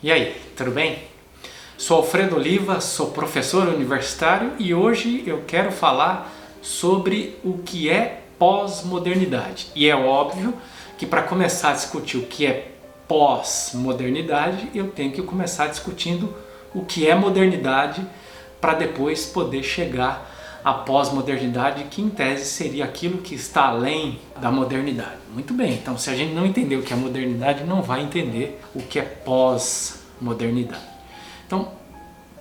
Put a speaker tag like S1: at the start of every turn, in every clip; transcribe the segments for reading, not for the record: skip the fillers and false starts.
S1: E aí, tudo bem? Sou Alfredo Oliva, sou professor universitário e hoje eu quero falar sobre o que é pós-modernidade. E é óbvio que para começar a discutir o que é pós-modernidade, eu tenho que começar discutindo o que é modernidade para depois poder chegar à pós-modernidade, que em tese seria aquilo que está além da modernidade. Muito bem, então se a gente não entender o que é modernidade, não vai entender o que é pós-modernidade. Então,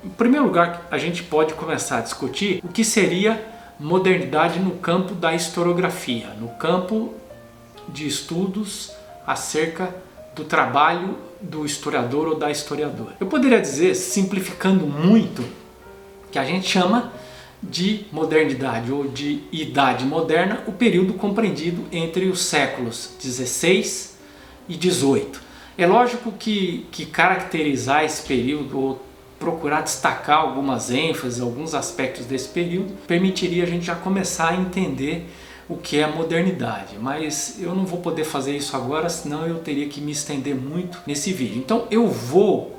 S1: em primeiro lugar, a gente pode começar a discutir o que seria modernidade no campo da historiografia, no campo de estudos acerca do trabalho do historiador ou da historiadora. Eu poderia dizer, simplificando muito, que a gente chama de modernidade ou de idade moderna o período compreendido entre os séculos XVI e XVIII. É lógico que caracterizar esse período ou procurar destacar algumas ênfases, alguns aspectos desse período, permitiria a gente já começar a entender o que é modernidade, mas eu não vou poder fazer isso agora, senão eu teria que me estender muito nesse vídeo. Então eu vou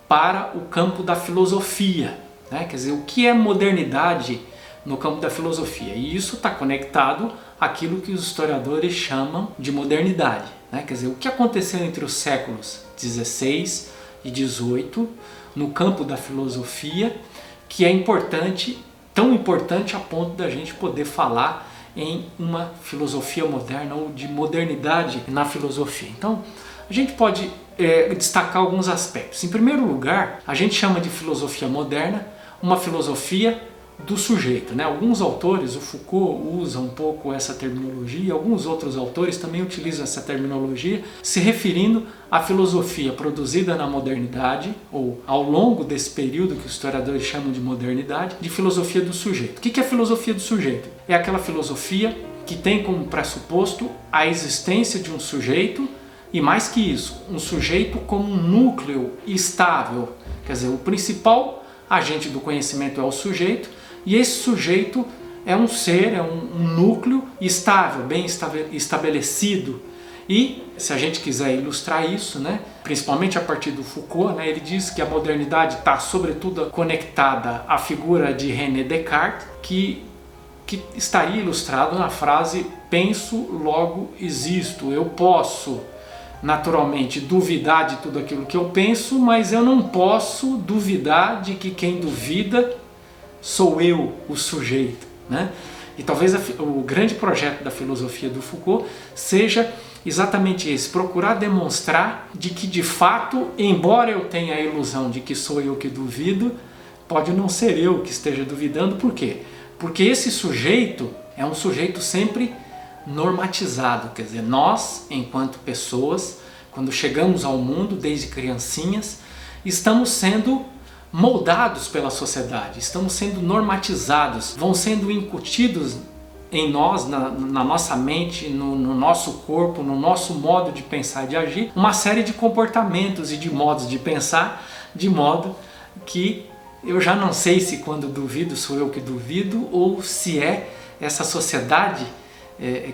S1: para o campo da filosofia, né? Quer dizer, o que é modernidade no campo da filosofia? E isso está conectado àquilo que os historiadores chamam de modernidade, né? Quer dizer, o que aconteceu entre os séculos XVI e XVIII no campo da filosofia, que é importante, tão importante a ponto da gente poder falar em uma filosofia moderna ou de modernidade na filosofia. Então, a gente pode destacar alguns aspectos. Em primeiro lugar, a gente chama de filosofia moderna uma filosofia do sujeito, né? Alguns autores, o Foucault usa um pouco essa terminologia, alguns outros autores também utilizam essa terminologia, se referindo à filosofia produzida na modernidade, ou ao longo desse período que os historiadores chamam de modernidade, de filosofia do sujeito. O que é a filosofia do sujeito? É aquela filosofia que tem como pressuposto a existência de um sujeito, e mais que isso, um sujeito como um núcleo estável. Quer dizer, o principal agente do conhecimento é o sujeito, e esse sujeito é um ser, é um núcleo estável, bem estabelecido. E se a gente quiser ilustrar isso, né, principalmente a partir do Foucault, né, ele diz que a modernidade está sobretudo conectada à figura de René Descartes, que estaria ilustrado na frase penso, logo existo. Eu posso naturalmente duvidar de tudo aquilo que eu penso, mas eu não posso duvidar de que quem duvida sou eu, o sujeito, né? E talvez o grande projeto da filosofia do Foucault seja exatamente esse, procurar demonstrar de que de fato, embora eu tenha a ilusão de que sou eu que duvido, pode não ser eu que esteja duvidando. Por quê? Porque esse sujeito é um sujeito sempre normatizado, quer dizer, nós, enquanto pessoas, quando chegamos ao mundo, desde criancinhas, estamos sendo moldados pela sociedade, estamos sendo normatizados, vão sendo incutidos em nós, na nossa mente, no nosso corpo, no nosso modo de pensar e de agir, uma série de comportamentos e de modos de pensar, de modo que eu já não sei se quando duvido sou eu que duvido ou se é essa sociedade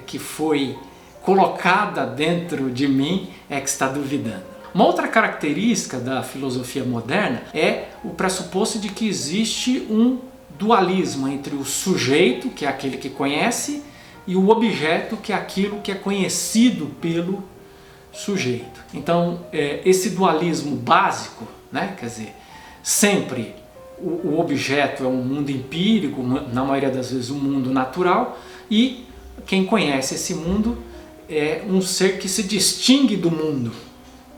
S1: que foi colocada dentro de mim é que está duvidando. Uma outra característica da filosofia moderna é o pressuposto de que existe um dualismo entre o sujeito, que é aquele que conhece, e o objeto, que é aquilo que é conhecido pelo sujeito. Então, esse dualismo básico, né, quer dizer, sempre o objeto é um mundo empírico, na maioria das vezes um mundo natural, e quem conhece esse mundo é um ser que se distingue do mundo,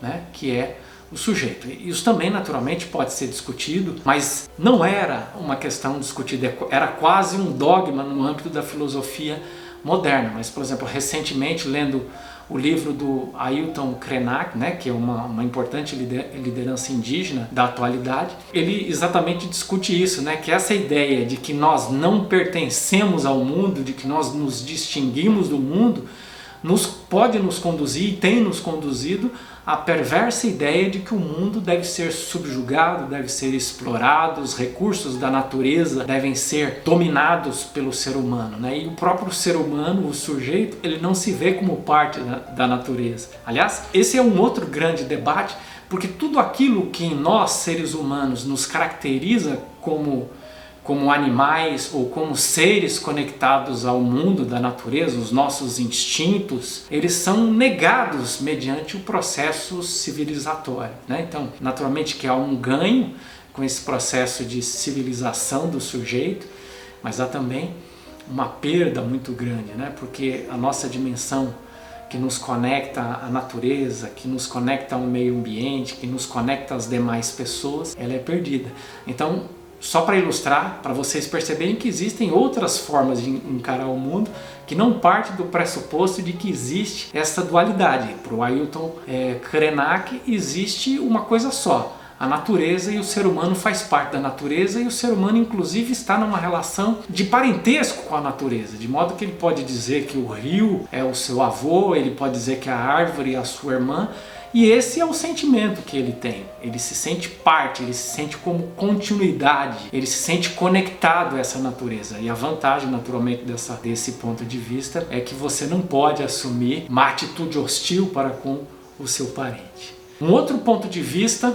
S1: né, que é o sujeito. Isso também naturalmente pode ser discutido, mas não era uma questão discutida, era quase um dogma no âmbito da filosofia moderna. Mas, por exemplo, recentemente, lendo o livro do Ailton Krenak, né, que é uma importante liderança indígena da atualidade, ele exatamente discute isso, né, que essa ideia de que nós não pertencemos ao mundo, de que nós nos distinguimos do mundo, pode nos conduzir e tem nos conduzido à perversa ideia de que o mundo deve ser subjugado, deve ser explorado, os recursos da natureza devem ser dominados pelo ser humano, né? E o próprio ser humano, o sujeito, ele não se vê como parte da natureza. Aliás, esse é um outro grande debate, Porque tudo aquilo que em nós, seres humanos, nos caracteriza como animais ou como seres conectados ao mundo da natureza, os nossos instintos, eles são negados mediante o processo civilizatório, né? Então, naturalmente que há um ganho com esse processo de civilização do sujeito, mas há também uma perda muito grande, né? Porque a nossa dimensão que nos conecta à natureza, que nos conecta ao meio ambiente, que nos conecta às demais pessoas, ela é perdida. Então, só para ilustrar, para vocês perceberem que existem outras formas de encarar o mundo que não parte do pressuposto de que existe essa dualidade. Para o Ailton Krenak existe uma coisa só, a natureza, e o ser humano faz parte da natureza, e o ser humano inclusive está numa relação de parentesco com a natureza, de modo que ele pode dizer que o rio é o seu avô, ele pode dizer que a árvore é a sua irmã, e esse é o sentimento que ele tem. Ele se sente parte, ele se sente como continuidade, ele se sente conectado a essa natureza. E a vantagem, naturalmente, desse ponto de vista é que você não pode assumir uma atitude hostil para com o seu parente. Um outro ponto de vista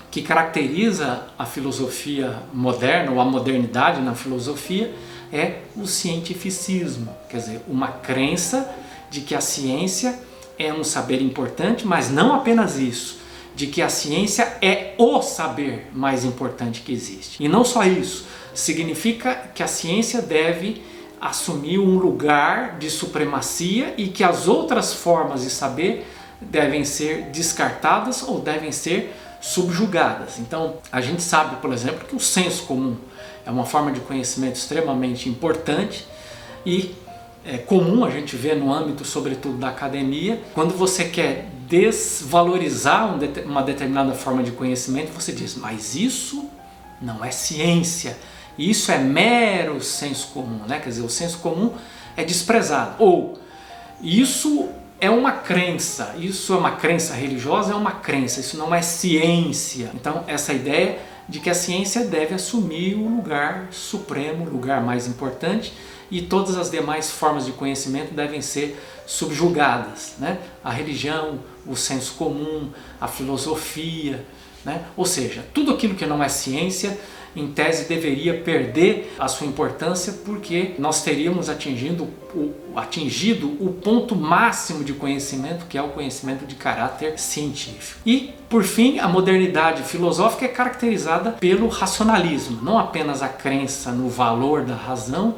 S1: que caracteriza a filosofia moderna, ou a modernidade na filosofia, é o cientificismo. Quer dizer, uma crença de que a ciência é um saber importante, mas não apenas isso, de que a ciência é o saber mais importante que existe. E não só isso, significa que a ciência deve assumir um lugar de supremacia e que as outras formas de saber devem ser descartadas ou devem ser subjugadas. Então, a gente sabe, por exemplo, que o senso comum é uma forma de conhecimento extremamente importante e é comum a gente ver no âmbito, sobretudo, da academia. Quando você quer desvalorizar uma determinada forma de conhecimento, você diz, mas isso não é ciência, isso é mero senso comum, né? Quer dizer, o senso comum é desprezado. Ou, isso é uma crença, isso é uma crença religiosa, é uma crença, isso não é ciência. Então, essa ideia de que a ciência deve assumir o lugar supremo, o lugar mais importante, e todas as demais formas de conhecimento devem ser subjugadas, né? A religião, o senso comum, a filosofia, né? Ou seja, tudo aquilo que não é ciência, em tese, deveria perder a sua importância, porque nós teríamos atingido o ponto máximo de conhecimento, que é o conhecimento de caráter científico. E, por fim, a modernidade filosófica é caracterizada pelo racionalismo, não apenas a crença no valor da razão,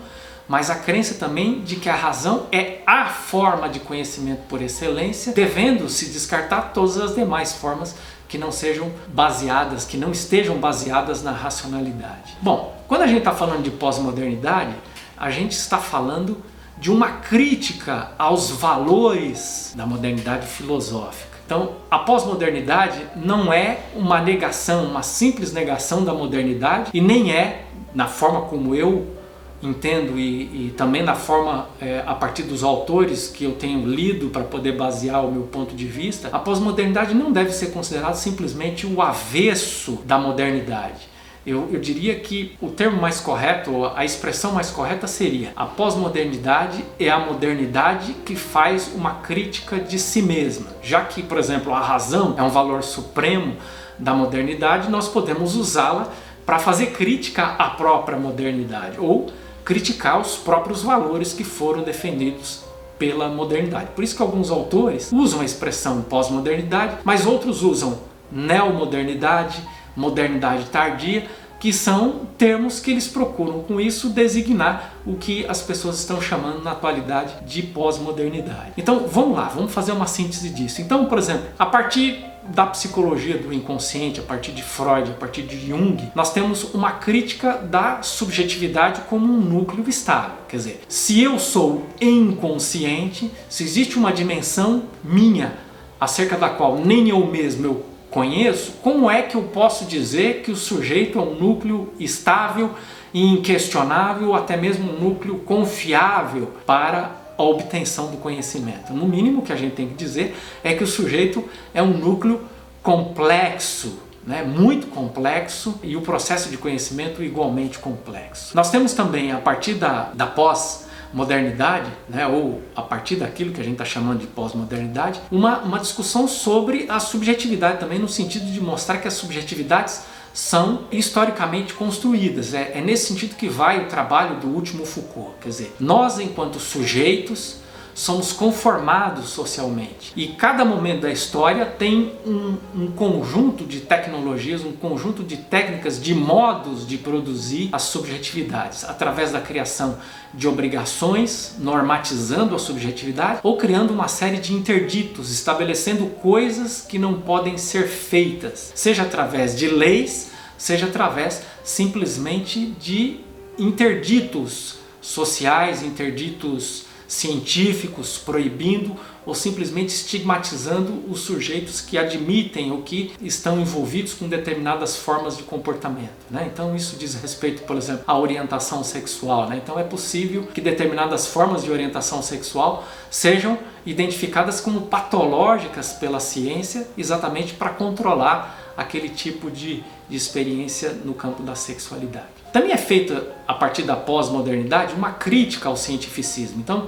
S1: mas a crença também de que a razão é a forma de conhecimento por excelência, devendo se descartar todas as demais formas que não sejam baseadas, que não estejam baseadas na racionalidade. Bom, quando a gente está falando de pós-modernidade, a gente está falando de uma crítica aos valores da modernidade filosófica. Então, a pós-modernidade não é uma negação, uma simples negação da modernidade, e nem é, na forma como eu entendo e também na forma a partir dos autores que eu tenho lido para poder basear o meu ponto de vista, a pós-modernidade não deve ser considerada simplesmente o avesso da modernidade. Eu diria que o termo mais correto, a expressão mais correta seria: a pós-modernidade é a modernidade que faz uma crítica de si mesma. Já que, por exemplo, a razão é um valor supremo da modernidade, nós podemos usá-la para fazer crítica à própria modernidade, ou criticar os próprios valores que foram defendidos pela modernidade. Por isso que alguns autores usam a expressão pós-modernidade, mas outros usam neomodernidade, modernidade tardia, que são termos que eles procuram com isso designar o que as pessoas estão chamando na atualidade de pós-modernidade. Então vamos lá, vamos fazer uma síntese disso. Então, por exemplo, a partir da psicologia do inconsciente, a partir de Freud, a partir de Jung, nós temos uma crítica da subjetividade como um núcleo estável. Quer dizer, se eu sou inconsciente, se existe uma dimensão minha acerca da qual nem eu mesmo eu conheço, como é que eu posso dizer que o sujeito é um núcleo estável e inquestionável, até mesmo um núcleo confiável para a obtenção do conhecimento? No mínimo, o que a gente tem que dizer é que o sujeito é um núcleo complexo, né? Muito complexo, e o processo de conhecimento igualmente complexo. Nós temos também, a partir da pós modernidade, né, ou a partir daquilo que a gente está chamando de pós-modernidade, uma discussão sobre a subjetividade também, no sentido de mostrar que as subjetividades são historicamente construídas. É nesse sentido que vai o trabalho do último Foucault. Quer dizer, nós enquanto sujeitos somos conformados socialmente e cada momento da história tem um conjunto de tecnologias, um conjunto de técnicas, de modos de produzir as subjetividades através da criação de obrigações, normatizando a subjetividade ou criando uma série de interditos, estabelecendo coisas que não podem ser feitas, seja através de leis, seja através simplesmente de interditos sociais, interditos científicos, proibindo ou simplesmente estigmatizando os sujeitos que admitem ou que estão envolvidos com determinadas formas de comportamento, né? Então isso diz respeito, por exemplo, à orientação sexual, né? Então é possível que determinadas formas de orientação sexual sejam identificadas como patológicas pela ciência, exatamente para controlar aquele tipo de experiência no campo da sexualidade. Também é feita, a partir da pós-modernidade, uma crítica ao cientificismo. Então,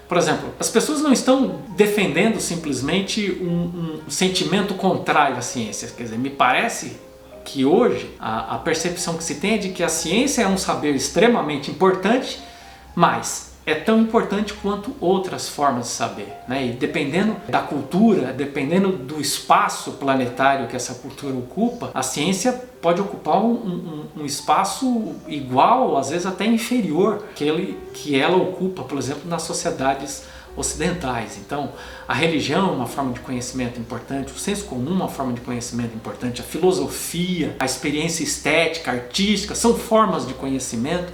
S1: por exemplo, as pessoas não estão defendendo simplesmente um sentimento contrário à ciência. Quer dizer, me parece que hoje a percepção que se tem é de que a ciência é um saber extremamente importante, mas é tão importante quanto outras formas de saber, né? E dependendo da cultura, dependendo do espaço planetário que essa cultura ocupa, a ciência pode ocupar um espaço igual, ou às vezes até inferior, que ela ocupa, por exemplo, nas sociedades ocidentais. Então, a religião é uma forma de conhecimento importante, o senso comum é uma forma de conhecimento importante, a filosofia, a experiência estética, artística, são formas de conhecimento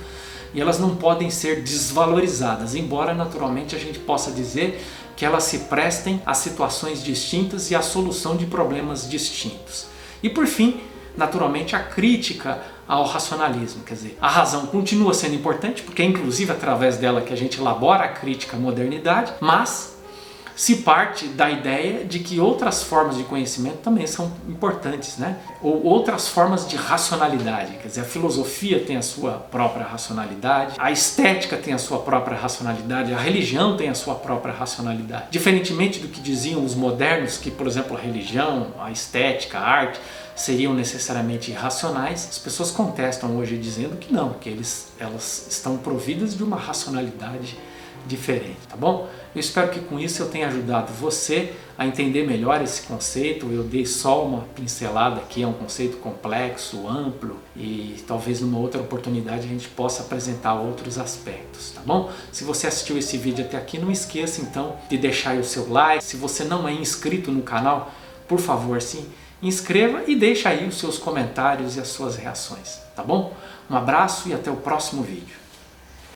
S1: e elas não podem ser desvalorizadas, embora naturalmente a gente possa dizer que elas se prestem a situações distintas e à solução de problemas distintos. E por fim, naturalmente, a crítica ao racionalismo, quer dizer, a razão continua sendo importante, porque é inclusive através dela que a gente elabora a crítica à modernidade, mas se parte da ideia de que outras formas de conhecimento também são importantes, né? Ou outras formas de racionalidade, quer dizer, a filosofia tem a sua própria racionalidade, a estética tem a sua própria racionalidade, a religião tem a sua própria racionalidade. Diferentemente do que diziam os modernos, que, por exemplo, a religião, a estética, a arte seriam necessariamente irracionais, as pessoas contestam hoje dizendo que não, que elas estão providas de uma racionalidade diferente, tá bom? Eu espero que com isso eu tenha ajudado você a entender melhor esse conceito. Eu dei só uma pincelada aqui, é um conceito complexo, amplo, e talvez numa outra oportunidade a gente possa apresentar outros aspectos, tá bom? Se você assistiu esse vídeo até aqui, não esqueça então de deixar aí o seu like. Se você não é inscrito no canal, por favor, sim, inscreva e deixa aí os seus comentários e as suas reações, tá bom? Um abraço e até o próximo vídeo.